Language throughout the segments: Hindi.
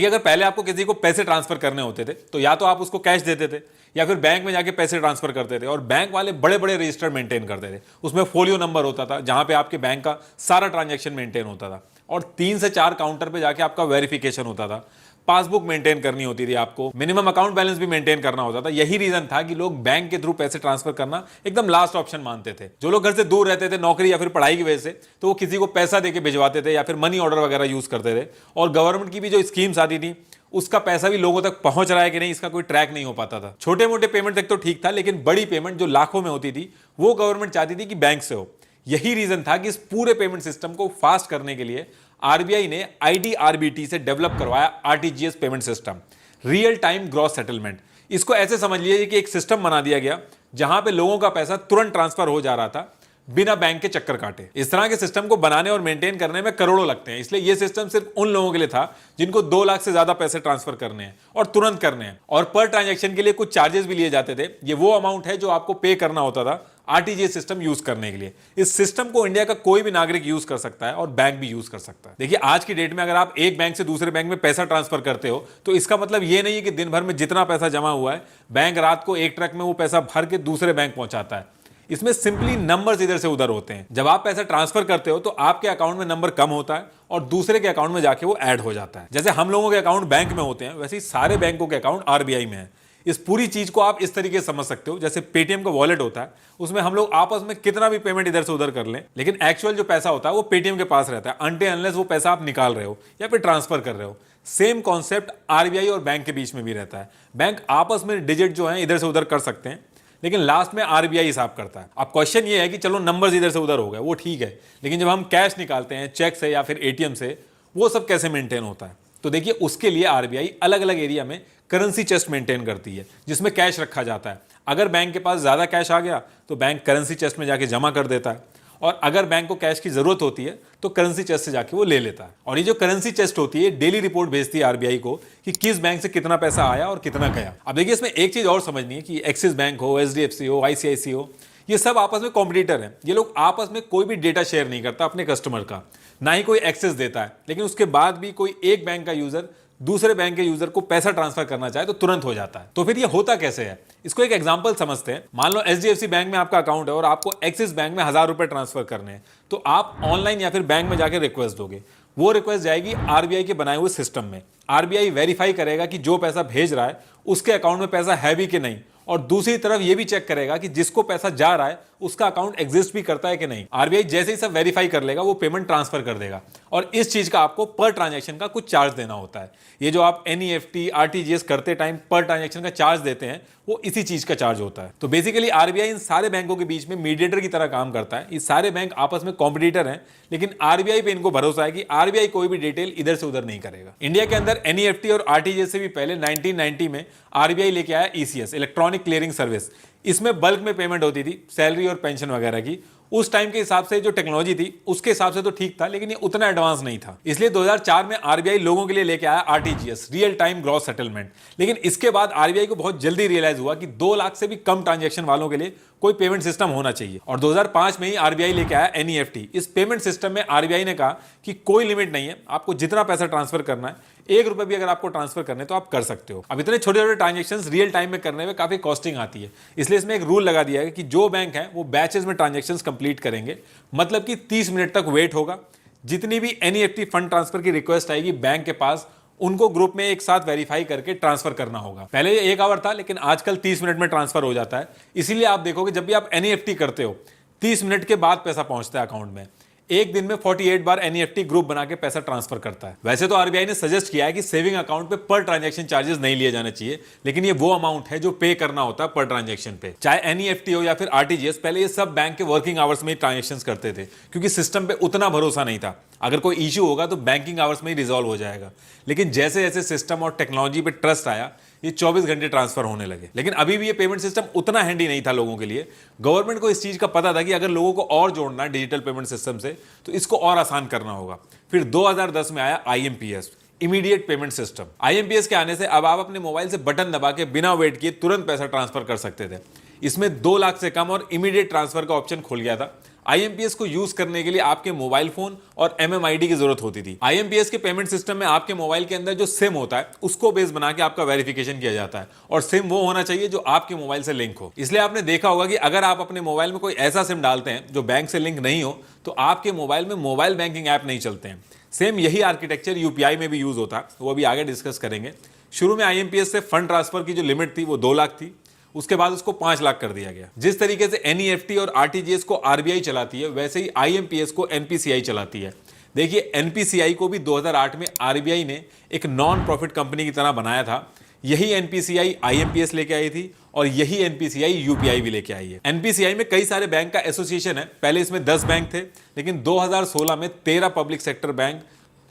कि अगर पहले आपको किसी को पैसे ट्रांसफर करने होते थे तो या तो आप उसको कैश देते थे या फिर बैंक में जाके पैसे ट्रांसफर करते थे, और बैंक वाले बड़े बड़े रजिस्टर मेंटेन करते थे। उसमें फोलियो नंबर होता था जहां पे आपके बैंक का सारा ट्रांजैक्शन मेंटेन होता था, और 3 से 4 काउंटर पे जाके आपका वेरिफिकेशन होता था, पासबुक मेंटेन करनी होती थी, आपको मिनिमम अकाउंट बैलेंस भी मेंटेन करना होता था। यही रीजन था कि लोग बैंक के थ्रू पैसे ट्रांसफर करना एकदम लास्ट ऑप्शन मानते थे। जो लोग घर से दूर रहते थे नौकरी या फिर पढ़ाई की वजह से, तो वो किसी को पैसा देके भिजवाते थे या फिर मनी ऑर्डर वगैरह यूज करते थे। और गवर्नमेंट की भी जो स्कीम्स आती थी उसका पैसा भी लोगों तक पहुंच रहा है कि नहीं, इसका कोई ट्रैक नहीं हो पाता था। छोटे मोटे पेमेंट तक तो ठीक था, लेकिन बड़ी पेमेंट जो लाखों में होती थी वो गवर्नमेंट चाहती थी कि बैंक से हो। यही रीजन था कि इस पूरे पेमेंट सिस्टम को फास्ट करने के लिए आरबीआई ने आईडीआरबीटी से डेवलप करवाया RTGS payment system, real time gross settlement. इसको ऐसे समझ लीजिए कि एक सिस्टम बना दिया गया जहां पे लोगों का पैसा तुरंत ट्रांसफर हो जा रहा था बिना बैंक के चक्कर काटे। इस तरह के सिस्टम को बनाने और मेंटेन करने में करोड़ों लगते हैं, इसलिए यह सिस्टम सिर्फ उन लोगों के लिए था जिनको 2 लाख से ज्यादा पैसे ट्रांसफर करने हैं और तुरंत करने हैं। और पर ट्रांजैक्शन के लिए कुछ चार्जेस भी लिए जाते थे। ये वो अमाउंट है जो आपको पे करना होता था आरटीजीएस सिस्टम यूज करने के लिए। इस सिस्टम को इंडिया का कोई भी नागरिक यूज कर सकता है और बैंक भी यूज कर सकता है। देखिए, आज की डेट में अगर आप एक बैंक से दूसरे बैंक में पैसा ट्रांसफर करते हो तो इसका मतलब ये नहीं है कि दिन भर में जितना पैसा जमा हुआ है बैंक रात को एक ट्रक में वो पैसा भर के दूसरे बैंक पहुंचाता है। इसमें सिंपली नंबर्स इधर से उधर होते हैं। जब आप पैसा ट्रांसफर करते हो तो आपके अकाउंट में नंबर कम होता है और दूसरे के अकाउंट में जाके वो ऐड हो जाता है। जैसे हम लोगों के अकाउंट बैंक में होते हैं, वैसे ही सारे बैंकों के अकाउंट आरबीआई में है। इस पूरी चीज को आप इस तरीके से समझ सकते हो, जैसे पेटीएम का वॉलेट होता है, उसमें हम लोग आपस में कितना भी पेमेंट इधर से उधर कर लें, लेकिन एक्चुअल जो पैसा होता है वो पेटीएम के पास रहता है अनटिल अनलेस वो पैसा आप निकाल रहे हो या फिर ट्रांसफर कर रहे हो। सेम कॉन्सेप्ट आरबीआई और बैंक के बीच में भी रहता है। बैंक आपस में डिजिट जो है इधर से उधर कर सकते हैं, लेकिन लास्ट में आरबीआई हिसाब करता है। अब क्वेश्चन ये है कि चलो नंबर्स इधर से उधर हो गए, वो ठीक है, लेकिन जब हम कैश निकालते हैं चेक से या फिर एटीएम से, वो सब कैसे मेंटेन होता है? तो देखिए, उसके लिए आरबीआई अलग अलग एरिया में करेंसी चेस्ट मेंटेन करती है जिसमें कैश रखा जाता है। अगर बैंक के पास ज्यादा कैश आ गया तो बैंक करेंसी चेस्ट में जाके जमा कर देता है, और अगर बैंक को कैश की जरूरत होती है तो करेंसी चेस्ट से जाके वो ले लेता है। और ये जो करेंसी चेस्ट होती है डेली रिपोर्ट भेजती है आरबीआई को कि किस बैंक से कितना पैसा आया और कितना गया। अब देखिए, इसमें एक चीज और समझनी है कि एक्सिस बैंक हो, एचडीएफसी हो, आईसीआईसी हो, ये सब आपस में कॉम्पिटिटर हैं। ये लोग आपस में कोई भी डेटा शेयर नहीं करता अपने कस्टमर का, ना ही कोई एक्सेस देता है, लेकिन उसके बाद भी कोई एक बैंक का यूजर दूसरे बैंक के यूजर को पैसा ट्रांसफर करना चाहे तो तुरंत हो जाता है। तो फिर ये होता कैसे है, इसको एक एग्जांपल समझते हैं। मान लो एचडीएफसी बैंक में आपका अकाउंट है और आपको एक्सिस बैंक में 1000 रुपए ट्रांसफर करने हैं, तो आप ऑनलाइन या फिर बैंक में जाकर रिक्वेस्ट दोगे। वो रिक्वेस्ट जाएगी आरबीआई के बनाए हुए सिस्टम में। आरबीआई वेरीफाई करेगा कि जो पैसा भेज रहा है उसके अकाउंट में पैसा है भी कि नहीं, और दूसरी तरफ ये भी चेक करेगा कि जिसको पैसा जा रहा है उसका अकाउंट एग्जिस्ट भी करता है कि नहीं। आरबीआई जैसे ही सब वेरीफाई कर लेगा वो पेमेंट ट्रांसफर कर देगा, और इस चीज का आपको पर ट्रांजैक्शन का कुछ चार्ज देना होता है। ये जो आप एनईएफटी आरटीजीएस करते टाइम पर ट्रांजैक्शन का चार्ज देते हैं वो इसी चीज का चार्ज होता है। तो बेसिकली आरबीआई इन सारे बैंकों के बीच में मीडिएटर की तरह काम करता है। ये सारे बैंक आपस में कॉम्पिटिटर हैं, लेकिन आरबीआई पे इनको भरोसा है कि आरबीआई कोई भी डिटेल इधर से उधर नहीं करेगा। इंडिया के अंदर एनईएफटी और आरटीजीएस से भी पहले 1990 में आरबीआई लेके आया ईसीएस, इलेक्ट्रॉनिक क्लियरिंग सर्विस। इसमें बल्क में पेमेंट होती थी, सैलरी और पेंशन वगैरह की। उस टाइम के हिसाब से जो टेक्नोलॉजी थी उसके हिसाब से तो ठीक था, लेकिन ये उतना एडवांस नहीं था। इसलिए 2004 में आरबीआई लोगों के लिए लेके आया RTGS, real time gross settlement. लेकिन इसके बाद आरबीआई को बहुत जल्दी रियलाइज हुआ कि 2 लाख से भी कम ट्रांजैक्शन वालों के लिए कोई पेमेंट सिस्टम होना चाहिए, और 2005 में ही आरबीआई लेके आया एनईएफटी। इस पेमेंट सिस्टम में आरबीआई ने कहा कि कोई लिमिट नहीं है, आपको जितना पैसा ट्रांसफर करना है, 1 रुपए भी अगर आपको ट्रांसफर करने तो आप कर सकते हो। अब इतने छोटे छोटे ट्रांजेक्शंस रियल टाइम में करने में काफी कॉस्टिंग आती है, इसलिए इसमें एक रूल लगा दिया है कि जो बैंक है वो बैचेस में ट्रांजेक्शंस कंप्लीट करेंगे, मतलब कि 30 मिनट तक वेट होगा। जितनी भी एनईएफटी फंड ट्रांसफर की रिक्वेस्ट आएगी बैंक के पास, उनको ग्रुप में एक साथ वेरीफाई करके ट्रांसफर करना होगा। पहले ये 1 आवर था, लेकिन आजकल 30 मिनट में ट्रांसफर हो जाता है। इसीलिए आप देखोगे जब भी आप एनईएफटी करते हो 30 मिनट के बाद पैसा पहुंचता है अकाउंट में। एक दिन में 48 बार एनईएफटी ग्रुप बना के पैसा ट्रांसफर करता है। वैसे तो आरबीआई ने सजेस्ट किया है कि सेविंग अकाउंट पे पर ट्रांजैक्शन चार्जेस नहीं लिए जाने चाहिए, लेकिन ये वो अमाउंट है जो पे करना होता है पर ट्रांजैक्शन पे। चाहे एनईएफटी हो या फिर आरटीजीएस, पहले ये सब बैंक के वर्किंग आवर्स में ही ट्रांजैक्शंस करते थे, क्योंकि सिस्टम पे उतना भरोसा नहीं था। अगर कोई इश्यू होगा तो बैंकिंग आवर्स में ही रिजॉल्व हो जाएगा। लेकिन जैसे जैसे सिस्टम और टेक्नोलॉजी पे ट्रस्ट आया, ये 24 घंटे ट्रांसफर होने लगे। लेकिन अभी भी ये पेमेंट सिस्टम उतना हैंडी नहीं था लोगों के लिए। गवर्नमेंट को इस चीज का पता था कि अगर लोगों को और जोड़ना है डिजिटल पेमेंट सिस्टम से तो इसको और आसान करना होगा। फिर 2010 में आया IMPS, immediate payment system. IMPS के आने से अब आप अपने मोबाइल से बटन दबा के बिना वेट किए तुरंत पैसा ट्रांसफर कर सकते थे। इसमें 2 लाख से कम और इमीडिएट ट्रांसफर का ऑप्शन खुल गया था। आईएमपीएस को यूज करने के लिए आपके मोबाइल फोन और एमएमआईडी की जरूरत होती थी। आईएमपीएस के पेमेंट सिस्टम में आपके मोबाइल के अंदर जो सिम होता है उसको बेस बना के आपका वेरिफिकेशन किया जाता है, और सिम वो होना चाहिए जो आपके मोबाइल से लिंक हो। इसलिए आपने देखा होगा कि अगर आप अपने मोबाइल में कोई ऐसा सिम डालते हैं जो बैंक से लिंक नहीं हो तो आपके मोबाइल में मोबाइल बैंकिंग ऐप नहीं चलते हैं। सेम यही आर्किटेक्चर यूपीआई में भी यूज होता है, वो अभी आगे डिस्कस करेंगे। शुरू में आईएमपीएस से फंड ट्रांसफर की जो लिमिट थी वो 2 लाख थी, उसके बाद उसको 5 लाख कर दिया गया। जिस तरीके से एनईएफटी और आरटीजीएस को आरबीआई चलाती है वैसे ही आईएमपीएस को एनपीसीआई चलाती है। देखिए, एनपीसीआई को भी 2008 में आरबीआई ने एक नॉन प्रॉफिट कंपनी की तरह बनाया था। यही एनपीसीआई आईएमपीएस लेके आई थी और यही एनपीसीआई यूपीआई भी लेके आई है। एनपीसीआई में कई सारे बैंक का एसोसिएशन है। पहले इसमें 10 बैंक थे, लेकिन 2016 में 13 public sector bank,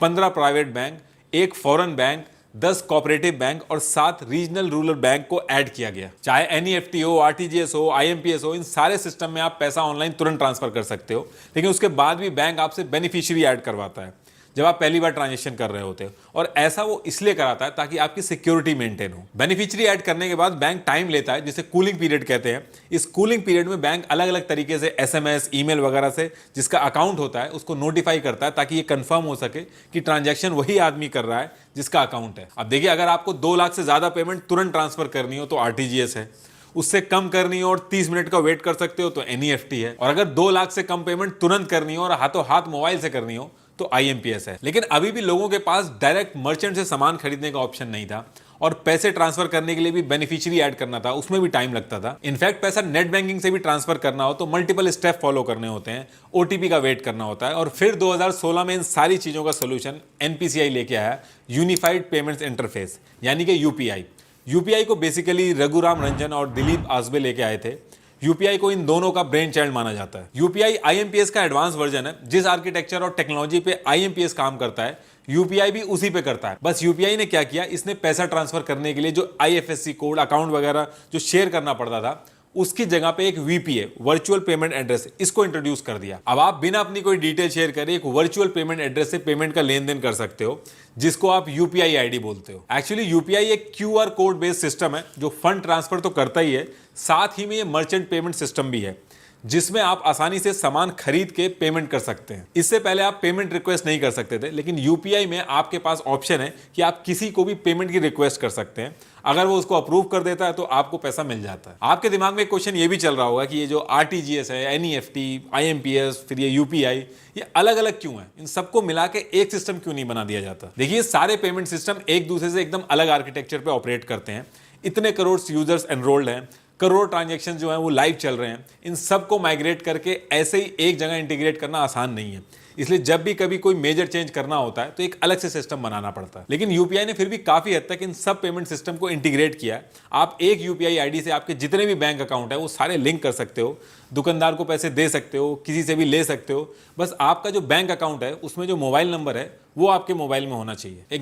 15 private bank, 1 foreign bank, 10 cooperative bank और 7 रीजनल रूरल बैंक को ऐड किया गया। चाहे एनईएफटी हो, आरटीजीएस हो, आईएमपीएस हो, इन सारे सिस्टम में आप पैसा ऑनलाइन तुरंत ट्रांसफर कर सकते हो, लेकिन उसके बाद भी बैंक आपसे बेनिफिशियरी ऐड करवाता है जब आप पहली बार ट्रांजेक्शन कर रहे होते हो, और ऐसा वो इसलिए कराता है ताकि आपकी सिक्योरिटी मेंटेन हो। बेनिफिशियरी ऐड करने के बाद बैंक टाइम लेता है, जिसे कूलिंग पीरियड कहते हैं। इस कूलिंग पीरियड में बैंक अलग अलग तरीके से एसएमएस, ईमेल वगैरह से जिसका अकाउंट होता है उसको नोटिफाई करता है ताकि ये कंफर्म हो सके कि ट्रांजैक्शन वही आदमी कर रहा है जिसका अकाउंट है। अब देखिए, अगर आपको 2 लाख से ज्यादा पेमेंट तुरंत ट्रांसफर करनी हो तो आरटीजीएस है, उससे कम करनी हो और 30 मिनट का वेट कर सकते हो तो एनईएफटी है, और अगर 2 लाख से कम पेमेंट तुरंत करनी हो और हाथों हाथ मोबाइल से करनी हो तो आईएमपीएस है। लेकिन अभी भी लोगों के पास डायरेक्ट मर्चेंट से सामान खरीदने का ऑप्शन नहीं था, और पैसे ट्रांसफर करने के लिए भी बेनिफिशियरी ऐड करना था, उसमें भी टाइम लगता था। इनफैक्ट पैसा नेट बैंकिंग से भी ट्रांसफर करना हो तो मल्टीपल स्टेप फॉलो करने होते हैं, ओटीपी का वेट करना होता है। और फिर 2016 में इन सारी चीजों का सोल्यूशन एनपीसीआई लेके आया, यूनिफाइड पेमेंट्स इंटरफेस यानी कि यूपीआई। यूपीआई को बेसिकली रघुराम रंजन और दिलीप आसबे लेके आए थे। यूपीआई को इन दोनों का ब्रेन चाइल्ड माना जाता है। यूपीआई आईएमपीएस का एडवांस वर्जन है। जिस आर्किटेक्चर और टेक्नोलॉजी पे आईएमपीएस काम करता है, यूपीआई भी उसी पे करता है। बस यूपीआई ने क्या किया, इसने पैसा ट्रांसफर करने के लिए जो आईएफएससी कोड, अकाउंट वगैरह जो शेयर करना पड़ता था, उसकी जगह पे एक वीपीए, वर्चुअल पेमेंट एड्रेस, इसको इंट्रोड्यूस कर दिया। अब आप बिना अपनी कोई डिटेल शेयर करे एक वर्चुअल पेमेंट एड्रेस से पेमेंट का लेन देन कर सकते हो, जिसको आप यूपीआई आईडी बोलते हो। एक्चुअली यूपीआई एक क्यूआर कोड बेस्ड सिस्टम है जो फंड ट्रांसफर तो करता ही है, साथ ही में ये मर्चेंट पेमेंट सिस्टम भी है जिसमें आप आसानी से सामान खरीद के पेमेंट कर सकते हैं। इससे पहले आप पेमेंट रिक्वेस्ट नहीं कर सकते थे, लेकिन यूपीआई में आपके पास ऑप्शन है कि आप किसी को भी पेमेंट की रिक्वेस्ट कर सकते हैं। अगर वो उसको अप्रूव कर देता है तो आपको पैसा मिल जाता है। आपके दिमाग में एक क्वेश्चन ये भी चल रहा होगा कि ये जो आरटीजीएस है, एनईएफटी, आईएमपीएस, फिर ये यूपीआई, ये अलग अलग क्यों है? इन सबको मिला के एक सिस्टम क्यों नहीं बना दिया जाता? देखिए, सारे पेमेंट सिस्टम एक दूसरे से एकदम अलग आर्किटेक्चर पे ऑपरेट करते हैं। इतने करोड़ यूजर्स एनरोल्ड हैं, करोड़ ट्रांजैक्शन जो हैं वो लाइव चल रहे हैं। इन सब को माइग्रेट करके ऐसे ही एक जगह इंटीग्रेट करना आसान नहीं है। इसलिए जब भी कभी कोई मेजर चेंज करना होता है तो एक अलग से सिस्टम बनाना पड़ता है। लेकिन यूपीआई ने फिर भी काफी हद तक इन सब पेमेंट सिस्टम को इंटीग्रेट किया है। आप एक यूपीआई आईडी से आपके जितने भी बैंक अकाउंट है वो सारे लिंक कर सकते हो, दुकानदार को पैसे दे सकते हो, किसी से भी ले सकते हो। बस आपका जो बैंक अकाउंट है उसमें जो मोबाइल नंबर है वो आपके मोबाइल में होना चाहिए। एक